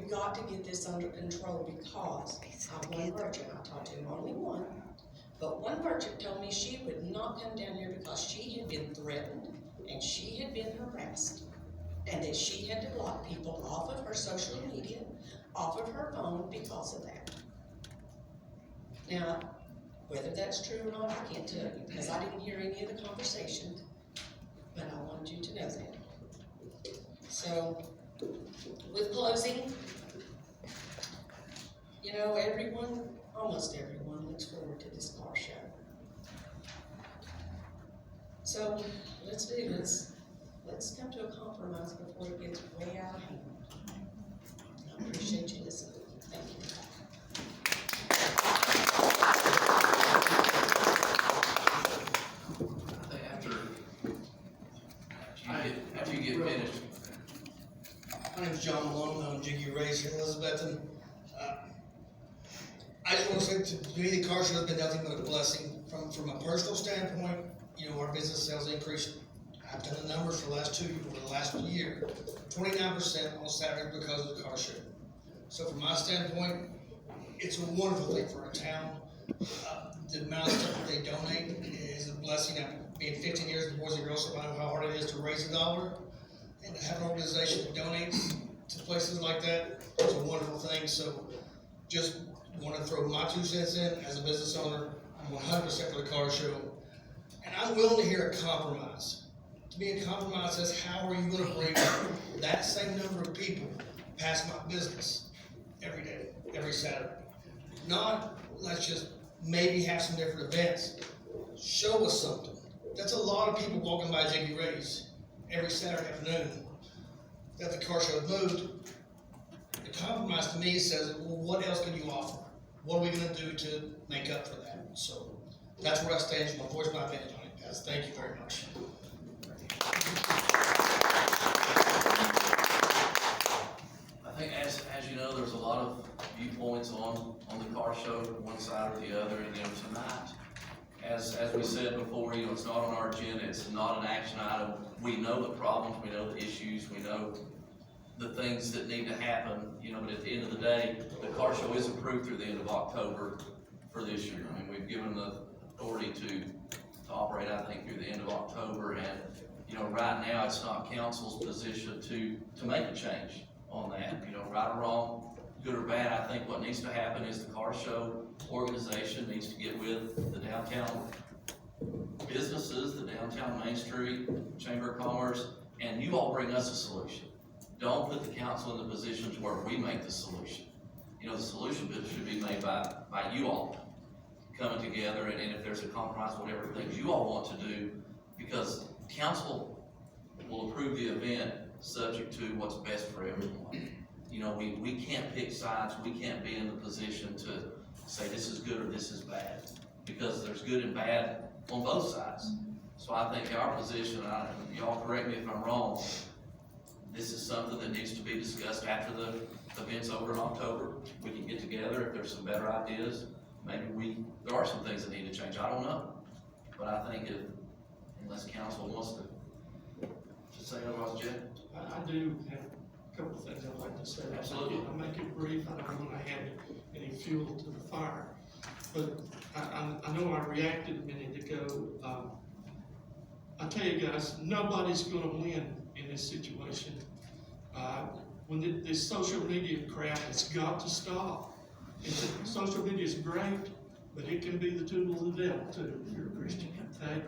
we've got to get this under control because one merchant, I talked to only one, but one merchant told me she would not come down here because she had been threatened and she had been harassed. And that she had to block people off of her social media, off of her phone because of that. Now, whether that's true or not, I can't tell you because I didn't hear any of the conversation, but I wanted you to know that. So, with closing, you know, almost everyone looks forward to this car show. So, let's come to a compromise before it gets way out of hand. I appreciate you listening. Thank you. After you get finished. My name is John Malone. I'm Jiggy Ray's here in Elizabethton. I just want to say to me, the car show has been nothing but a blessing. From a personal standpoint, you know, our business sales increased. I've done the numbers for the last year, 29% on Saturday because of the car show. So from my standpoint, it's a wonderful thing for our town. The amount of stuff that they donate is a blessing. I've been 15 years in the Boys and Girls Club, I know how hard it is to raise $1, and to have an organization that donates to places like that is a wonderful thing. So just want to throw my 2 cents in as a business owner. I'm 100% for the car show, and I'm willing to hear a compromise. To me, a compromise says, how are you going to bring that same number of people past my business every day, every Saturday? Not, let's just maybe have some different events. Show us something. That's a lot of people walking by Jiggy Ray's every Saturday afternoon that the car show moved. The compromise to me says, well, what else can you offer? What are we going to do to make up for that? So that's where I stand. My voice, my opinion on it, guys. Thank you very much. I think as you know, there's a lot of viewpoints on the car show, one side or the other, and you know, tonight, as we said before, you know, it's not on our agenda, it's not an action item. We know the problems, we know the issues, we know the things that need to happen, you know, but at the end of the day, the car show is approved through the end of October for this year. I mean, we've given the authority to operate, I think, through the end of October, and you know, right now, it's not council's position to make a change on that. You know, right or wrong, good or bad, I think what needs to happen is the car show organization needs to get with the downtown businesses, the downtown Main Street, Chamber of Commerce, and you all bring us a solution. Don't put the council in the position to where we make the solution. You know, the solution should be made by you all coming together, and if there's a compromise, whatever things you all want to do, because council will approve the event subject to what's best for everyone. You know, we can't pick sides. We can't be in the position to say this is good or this is bad, because there's good and bad on both sides. So I think our position, y'all correct me if I'm wrong, this is something that needs to be discussed after the event's over in October. We can get together if there's some better ideas. Maybe there are some things that need to change. I don't know, but I think unless council wants to say otherwise, Jeff? I do have a couple of things I'd like to say. Absolutely. I'll make it brief. I don't want to add any fuel to the fire. But I know I reacted a minute ago. I tell you guys, nobody's going to win in this situation. When this social media crap has got to stop. Social media is great, but it can be the tool of the devil too if you're a Christian. Okay?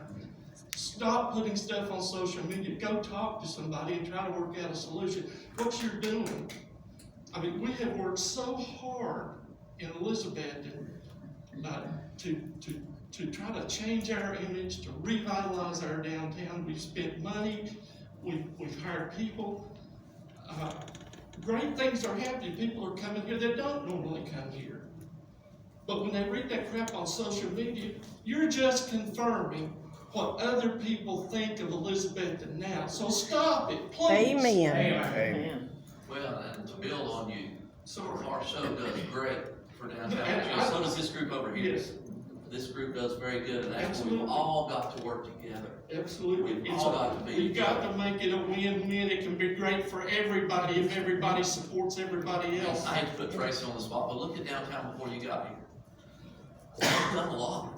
Stop putting stuff on social media. Go talk to somebody and try to work out a solution. What you're doing, I mean, we have worked so hard in Elizabeth to try to change our image, to revitalize our downtown. We've spent money. We've hired people. Great things are happening. People are coming here that don't normally come here. But when they read that crap on social media, you're just confirming what other people think of Elizabethton now. So stop it, please. Amen. Amen. Well, and to build on you, our show does great for downtown. So does this group over here. Yes. this group does very good, and that's when Absolutely. we've all got to work together. Absolutely. We've all got to be We've got together. to make it a win-win. It can be great for everybody if everybody supports everybody else. I hate to put Tracy on the spot, but look at downtown before you got here. We've done a lot.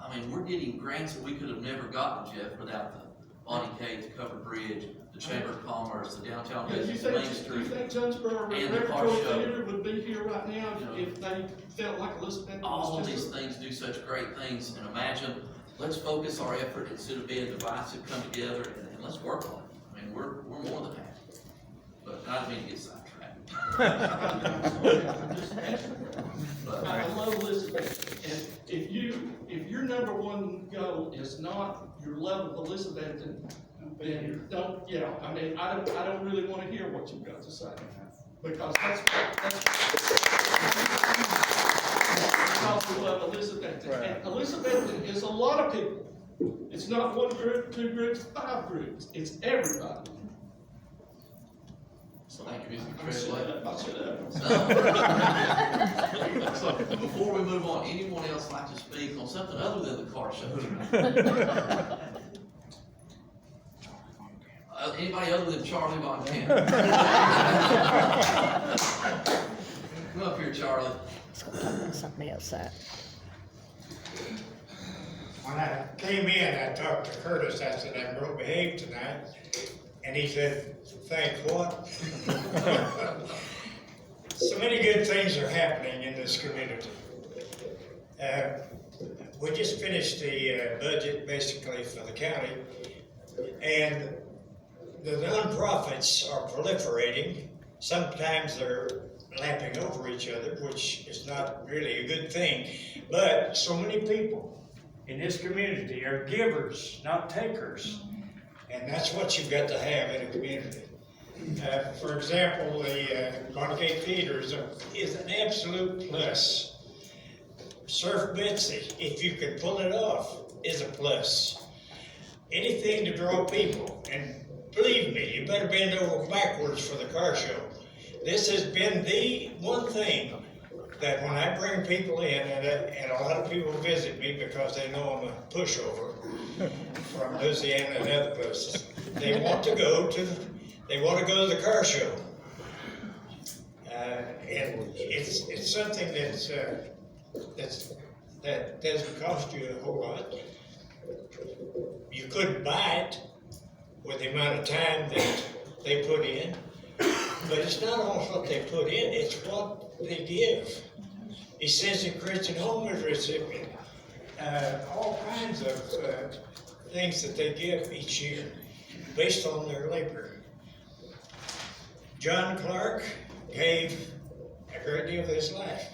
I mean, we're getting grants that we could have never gotten, Jeff, without the Bonnie K, the covered bridge, the Chamber of Commerce, the downtown Yeah, you business, think, Main you Street. think Jonesboro And the car Repertory show. Theater would be here right now You know. if they felt like Elizabeth All of was these just? things do such great things, and imagine, let's focus our effort instead of being divisive, come together and let's work on it. I mean, we're more than happy. But I don't mean to get sidetracked. But I love Elizabeth, and if your number one goal is not your love of Elizabeth, then don't, I mean, I don't really wanna hear what you've got to say. Because that's because we love Elizabeth. And Elizabeth is a lot of people. It's not one group, two groups, 5 groups. It's everybody. So, Thank you, Mr. I'm shut up. I'll shut up. So, before we move on, anyone else like to speak on something other than the car show? Anybody other than Charlie Von Camp? Come up here, Charlie. Something else that. When I came in, I talked to Curtis, I said, I'm gonna behave tonight, and he said, thank what? So many good things are happening in this community. We just finished the budget basically for the county, and the nonprofits are proliferating. Sometimes they're lapping over each other, which is not really a good thing, but so many people in this community are givers, not takers. And that's what you've got to have in a community. For example, the Bonnie Theater is an absolute plus. Surf Betsy, if you can pull it off, is a plus. Anything to draw people, and believe me, you better bend over backwards for the car show. This has been the one thing that when I bring people in, and a lot of people visit me because they know I'm a pushover from Louisiana and other places, they want to go to the car show. And it's something that doesn't cost you a whole lot. You couldn't buy it with the amount of time that they put in, but it's not all what they put in, it's what they give. Essential Christian Home recipient, all kinds of things that they give each year based on their labor. John Clark gave a great deal of his life.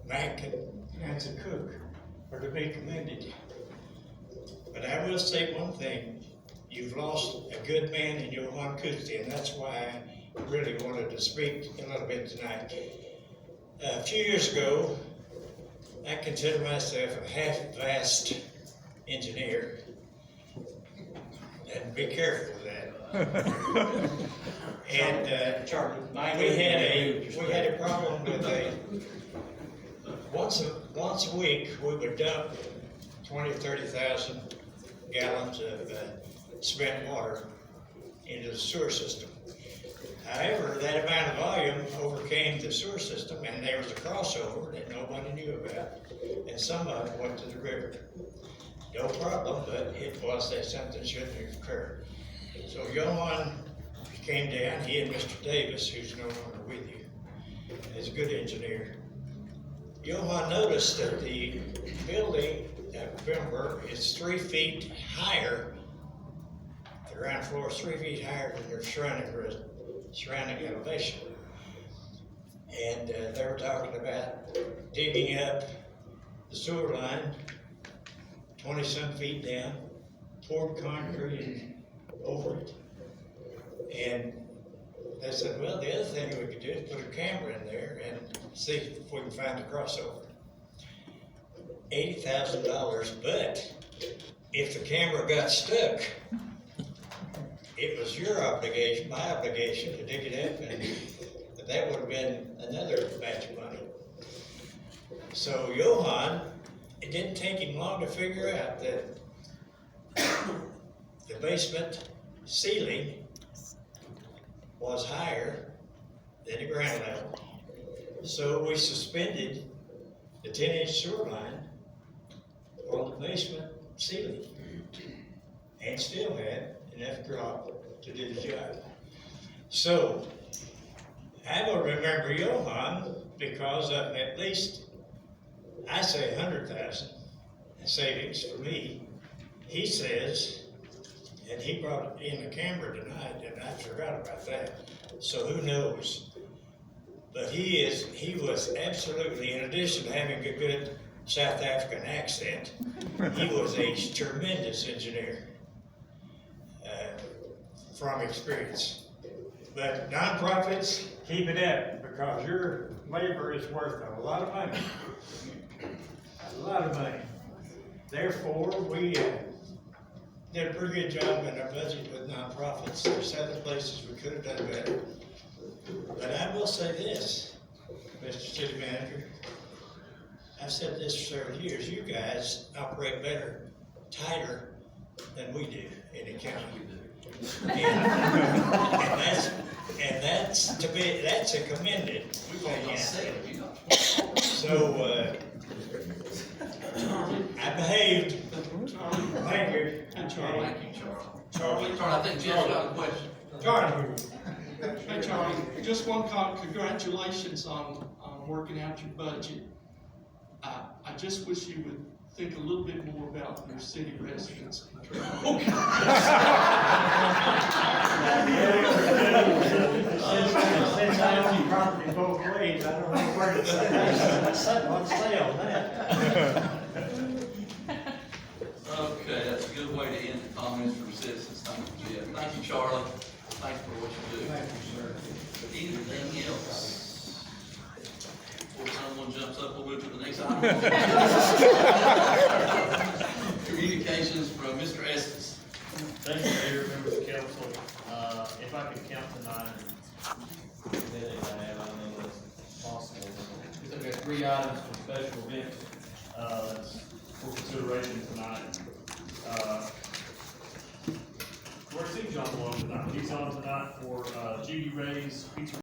Mac and Nancy Cook are to be commended. But I will say one thing, you've lost a good man in Johann Kusti, and that's why I really wanted to speak a little bit tonight. A few years ago, I consider myself a half-assed engineer, and be careful of that. And Charlie, we had a problem with once a week we would dump 20 or 30,000 gallons of spent water into the sewer system. However, that amount of volume overcame the sewer system, and there was a crossover that nobody knew about, and some of it went to the river. No problem, but it was that something shouldn't have occurred. So Johann came down, he and Mr. Davis, who's no longer with you, is a good engineer. Johann noticed that the building at Pembroke is 3 feet higher, the ground floor is 3 feet higher than their surrounding elevation. And they were talking about digging up the sewer line 20-some feet down, poured concrete over it. And they said, well, the other thing we could do is put a camera in there and see if we can find a crossover. $80,000, but if the camera got stuck, it was your obligation, my obligation to dig it up, and that would have been another batch of money. So Johann, it didn't take him long to figure out that the basement ceiling was higher than the ground level. So we suspended the 10-inch sewer line on the basement ceiling and still had enough drop to do the job. So I will remember Johann because of at least, I say 100,000 savings for me. He says, and he brought it in the camera tonight, and I forgot about that. So who knows? But he was absolutely, in addition to having a good South African accent, he was a tremendous engineer from experience. But nonprofits, keep it up, because your labor is worth a lot of money. A lot of money. Therefore, we did a pretty good job in our budget with nonprofits. There's other places we could have done better. But I will say this, Mr. City Manager, I've said this for several years, you guys operate better, tighter than we do in the county. And that's to be, that's a commended. We've all got said, you know. So, I behaved. Charlie, Thank you. and Charlie. Thank you, Charlie. Charlie, I think Jim's got a question. Charlie. Hey Charlie, just one congratulations on working out your budget. I just wish you would think a little bit more about your city residents. Since I own property both ways, I don't know where to say, let's say on that. Okay, that's a good way to end the comments from citizens. Thank you, Jeff. Thank you, Charlie. Thanks for what you do. Thank you, sir. Anything else? Before someone jumps up, we'll move to the next item. Communications from Mr. Estes. Thank you, Mayor, members of council. If I could count tonight, then I don't know if possible. We've got 3 items for special events, that's for consideration tonight. Where's John Malone tonight? He's on tonight for Judy Ray's Pizza